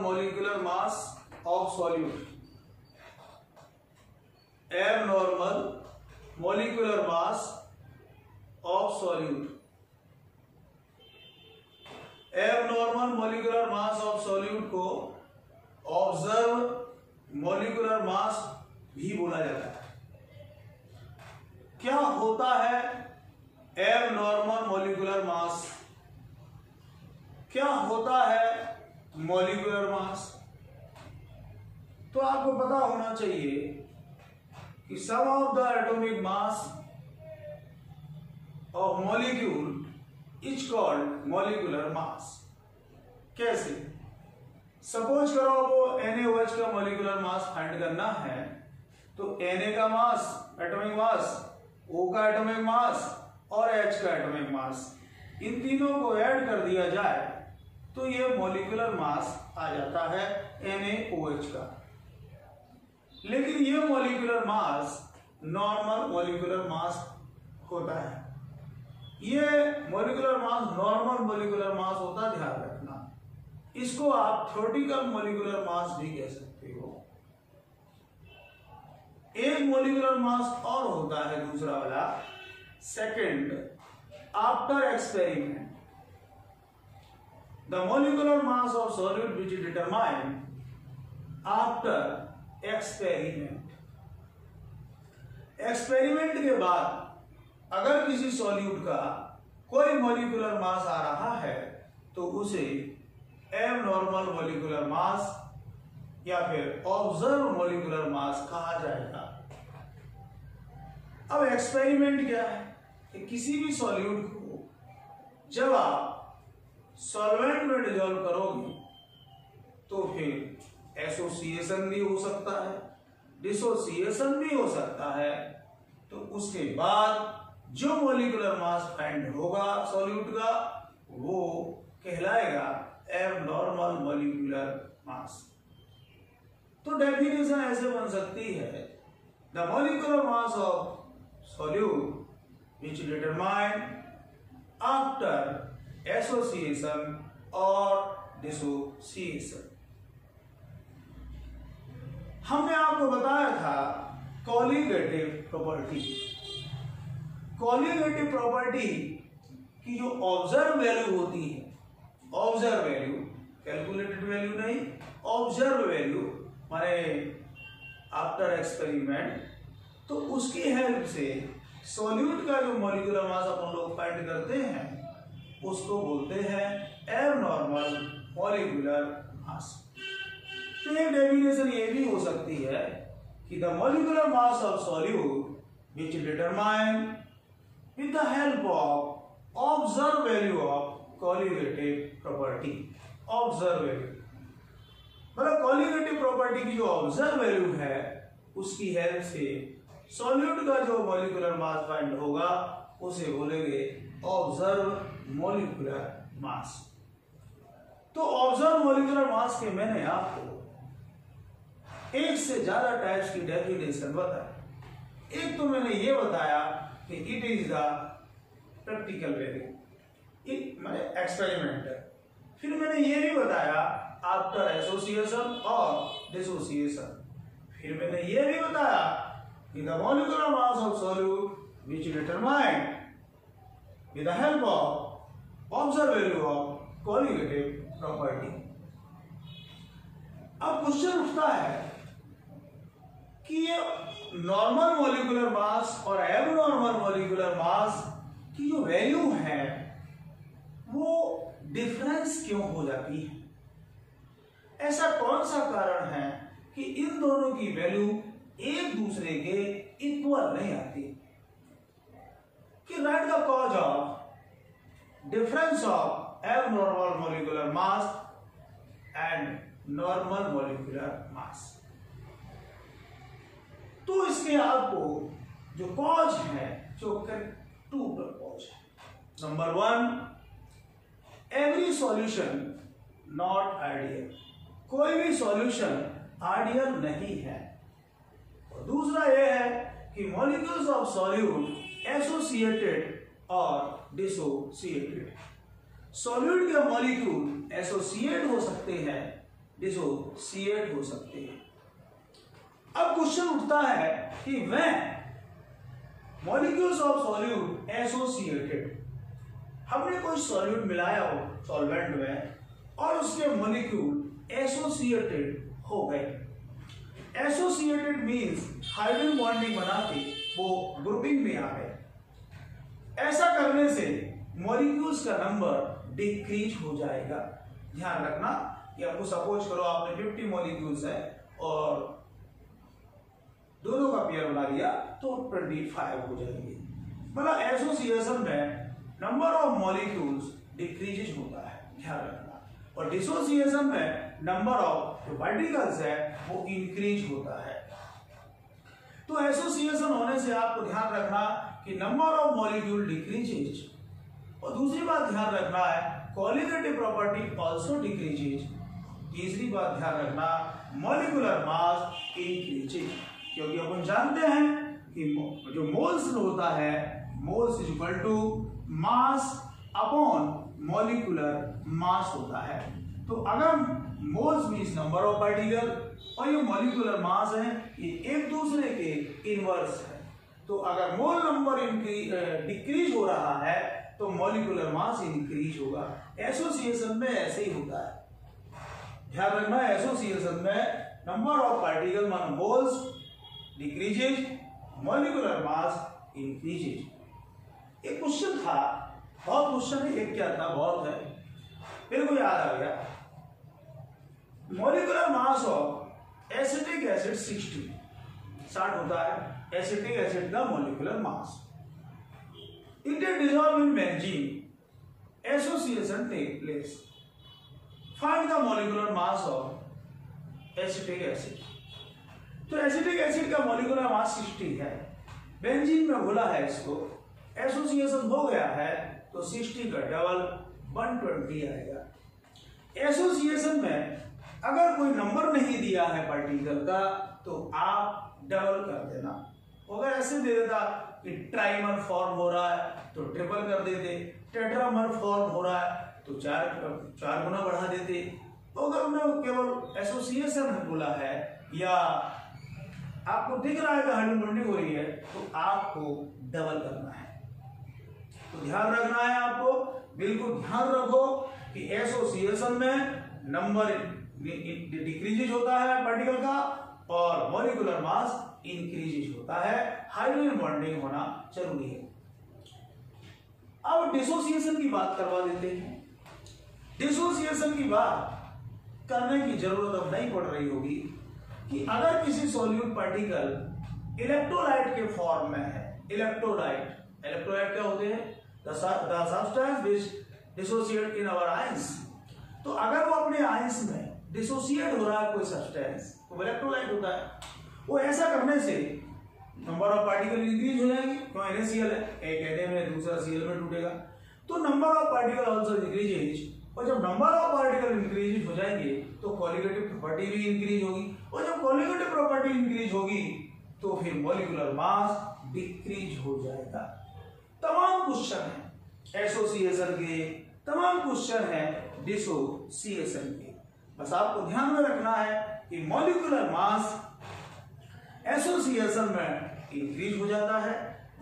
molecular mass of solute. Abnormal molecular mass of solute. Abnormal molecular mass of solute को observe molecular mass भी बोला जाता है। क्या होता है एबनॉर्मल मोलिकुलर मास? क्या होता है मोलिकुलर मास? तो आपको पता होना चाहिए कि sum of the atomic mass of molecule is called molecular mass. कैसे? सपोज करो वो NaOH का मोलिकुलर मास फाइंड करना है, तो Na का मास एटॉमिक मास, O का एटॉमिक मास और H का एटॉमिक मास, इन तीनों को ऐड कर दिया जाए तो ये मोलिकुलर मास आ जाता है NaOH का। लेकिन ये molecular mass normal molecular mass होता है। ये molecular mass normal molecular mass होता, ध्यान रखना। इसको आप थ्योरेटिकल मोलिकुलर मास भी कह सकते हो। एक मोलिकुलर मास और होता है, दूसरा वाला second after experiment. The molecular mass of solute which is determined after experiment. Experiment के बाद अगर किसी सॉल्यूट का कोई मोलिकुलर मास आ रहा है तो उसे एबनॉर्मल मोलिकुलर मास या फिर ऑब्जर्व मोलिकुलर मास कहा जाएगा। अब एक्सपेरिमेंट क्या है कि किसी भी सॉल्यूट को जब आप सॉल्वेंट में डिसॉल्व करोगे तो फिर एसोसिएशन भी हो सकता है, डिसोसिएशन भी हो सकता है। तो उसके बाद जो मोलिकुलर मास फाइंड होगा सॉल्यूट का वो कहलाएगा एबनॉर्मल मोलिकुलर मास। तो डेफिनेशन ऐसे बन सकती है, the molecular mass of solute which determined after association और डिसोसिएशन। हमने आपको बताया था कॉलिगेटिव प्रॉपर्टी। कॉलिगेटिव प्रॉपर्टी की जो ऑब्जर्व वैल्यू होती है, ऑब्जर्व वैल्यू, कैलकुलेटेड वैल्यू नहीं, ऑब्जर्व वैल्यू माने आफ्टर एक्सपेरिमेंट, तो उसकी हेल्प से सॉल्यूट का जो मॉलिक्यूलर मास अपन लोग फाइंड करते हैं उसको बोलते हैं एबनॉर्मल मॉलिक्यूलर मास। तो एक डेफिनेशन ये भी हो सकती है कि the molecular mass of solute which determine with the help of observe value of colligative property. Observe value मतलब कॉलिगेटिव प्रॉपर्टी की जो ऑब्जर्व वैल्यू है उसकी हेल्प से सॉल्यूट का जो मॉलिक्यूलर मास फाइंड होगा उसे बोलेंगे ऑब्जर्व मॉलिक्यूलर मास। तो ऑब्जर्व मॉलिक्यूलर मास के मैंने आपको एक से ज्यादा टाइप्स की डेफिनेशन बताया। एक तो मैंने ये बताया कि it is the practical value, मैंने एक्सपेरिमेंटल। फिर मैंने ये भी बताया आफ्टर एसोसिएशन और डिसोसिएशन। फिर मैंने ये भी बताया कि the molecular mass of solute which determined with the help of observe value of colligative property. अब क्वेश्चन उठता है कि ये नॉर्मल मॉलिक्यूलर मास और एबनॉर्मल मॉलिक्यूलर मास की जो वैल्यू है वो डिफरेंस क्यों हो जाती है? ऐसा कौन सा कारण है कि इन दोनों की वैल्यू एक दूसरे के इक्वल नहीं आती? कि right the cause of difference of abnormal molecular mass and normal molecular mass. तो इसके आपको जो कॉज है जो टू कॉज है। Number 1, every solution not ideal. कोई भी सॉल्यूशन आइडियल नहीं है। और दूसरा यह है कि मॉलिक्यूल्स ऑफ सॉल्यूट एसोसिएटेड और डिसोसिएटेड। सॉल्यूट के मॉलिक्यूल एसोसिएट हो सकते हैं डिसोसिएट हो सकते हैं। अब क्वेश्चन उठता है कि when molecules of solute associated, हमने कोई सॉल्यूट मिलाया हो सॉल्वेंट में और उसके मॉलिक्यूल एसोसिएटेड हो गए। एसोसिएटेड मींस हाइड्रोजन बॉन्डिंग बना के वो ग्रुपिंग में आ गए। ऐसा करने से मॉलिक्यूल्स का नंबर डिक्रीज हो जाएगा। ध्यान रखना कि आपको सपोज करो आपने 50 मॉलिक्यूल्स है और दोनों का पेयर बना लिया तो 25 हो जाएंगे। मतलब एसोसिएशन में नंबर ऑफ मॉलिक्यूल्स डिक्रीज होता है, ध्यान रखना। और डिसोसिएशन में नंबर ऑफ जो पार्टिकल्स है वो इंक्रीज होता है। तो एसोसिएशन होने से आपको ध्यान रखना कि नंबर ऑफ मॉलिक्यूल डिक्रीजेज, और दूसरी बात ध्यान रखना है कोलिगेटिव प्रॉपर्टी आल्सो डिक्रीजेज। तीसरी बात ध्यान रखना मॉलिक्यूलर मास इंक्रीजेज, क्योंकि अपन जानते हैं कि जो मोल्स होता है moles is equal to mass upon molecular mass होता है। तो अगर moles means number of particle और ये मॉलिक्यूलर मास है ये एक दूसरे के इनवर्स है। तो अगर मोल नंबर डिक्रीज हो रहा है तो मॉलिक्यूलर मास इंक्रीज होगा। एसोसिएशन में ऐसे ही होता है, ध्यान रखना। एसोसिएशन में नंबर ऑफ पार्टिकल मान moles decreases, molecular mass increases. एक क्वेश्चन था, बहुत क्वेश्चन है, एक क्या था बहुत है, मेरे को याद आ गया। Molecular mass of acetic acid 60 होता है एसिटिक एसिड का molecular mass. It is dissolve in benzene, association take place. Find the molecular mass of acetic acid. तो एसिटिक एसिड का मॉलिक्यूलर मास 60 है, बेंजीन में घुला है इसको, एसोसिएशन हो गया है तो 60 का डबल 120 आएगा। एसोसिएशन में अगर कोई नंबर नहीं दिया है पार्टिकल का तो आप डबल कर देना। अगर ऐसे दे देता कि ट्राइमर फॉर्म हो रहा है तो ट्रिपल कर देते, टेट्रामर फॉर्म हो रहा है तो चार गुना बढ़ा देते। अगर उन्हें केवल एसोसिएशन बोला है या आपको दिख रहा है कि हाइड्रोजन बॉन्डिंग हो रही है तो आपको डबल करना है। तो ध्यान रखना है आपको, बिल्कुल ध्यान रखो कि एसोसिएशन में नंबर डिक्रीज होता है पार्टिकल का और मॉलिक्यूलर मास इंक्रीज होता है। हाइड्रोजन बॉन्डिंग होना जरूरी है। अब डिसोसिएशन की बात करवा देते हैं। डिसोसिएशन की बात करने की जरूरत अब नहीं पड़ रही होगी कि अगर किसी सॉल्यूट पार्टिकल इलेक्ट्रोलाइट के फॉर्म में है। इलेक्ट्रोलाइट क्या होते हैं? The substance which dissociate in our ions. तो अगर वो अपने आयंस में डिसोसिएट हो रहा है कोई सब्सटेंस तो इलेक्ट्रोलाइट होता है। वो ऐसा करने से नंबर ऑफ पार्टिकल इंक्रीज हो जाएंगे, क्यों NaCl है, एक Na में दूसरा Cl में टूटेगा तो number of particle also increases. और जब नंबर ऑफ पार्टिकल इंक्रीज हो जाएंगे तो कोलिगेटिव प्रॉपर्टी भी इंक्रीज होगी, और जब कोलिगेटिव प्रॉपर्टी इंक्रीज होगी तो फिर मॉलिक्यूलर मास डिक्रीज हो जाएगा। तमाम क्वेश्चन है एसोसिएशन के, तमाम क्वेश्चन है डिसोसिएशन के। बस आपको ध्यान में रखना है कि मॉलिक्यूलर मास एसोसिएशन में इंक्रीज हो जाता है,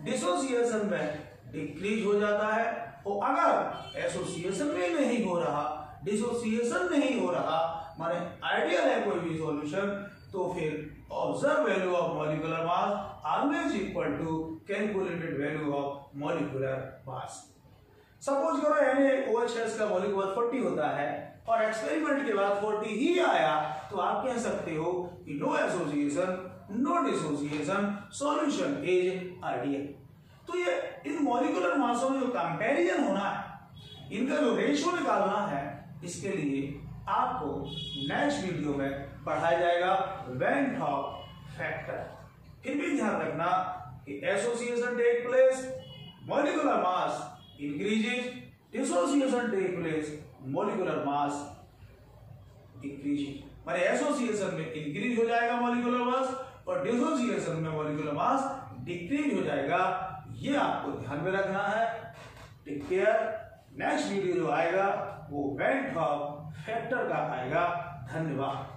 डिसोसिएशन में डिक्रीज हो जाता है। और अगर एसोसिएशन में नहीं हो रहा, डिसोसिएशन नहीं हो रहा, माने आइडियल है कोई भी सॉल्यूशन, तो फिर observe value of molecular mass always equal to calculated value of molecular mass. Suppose करो NaOH का मॉलिक्यूलर 40 होता है और एक्सपेरिमेंट के बाद 40 ही आया तो आप कह सकते हो कि no association, no dissociation, solution is ideal. तो ये इन मॉलिक्यूलर मासों में जो कंपैरिजन होना है, इनका जो रेशियो निकालना है, इसके लिए आपको नेक्स्ट वीडियो में पढ़ाया जाएगा वेन टॉक फैक्टर। फिर भी ध्यान रखना कि association take place, molecular mass increases, dissociation take place, molecular mass decreases। माने एसोसिएशन में इंक्रीज हो जाएगा मॉलिक्यूलर मास और डिसोसिएशन में मॉलिक्यूलर मास डिक्रीज हो जाएगा। ये आपको ध्यान में रखना है। Take care. नेक्स्ट वीडियो जो आएगा वो वेन टॉक फैक्टर का आएगा। धन्यवाद।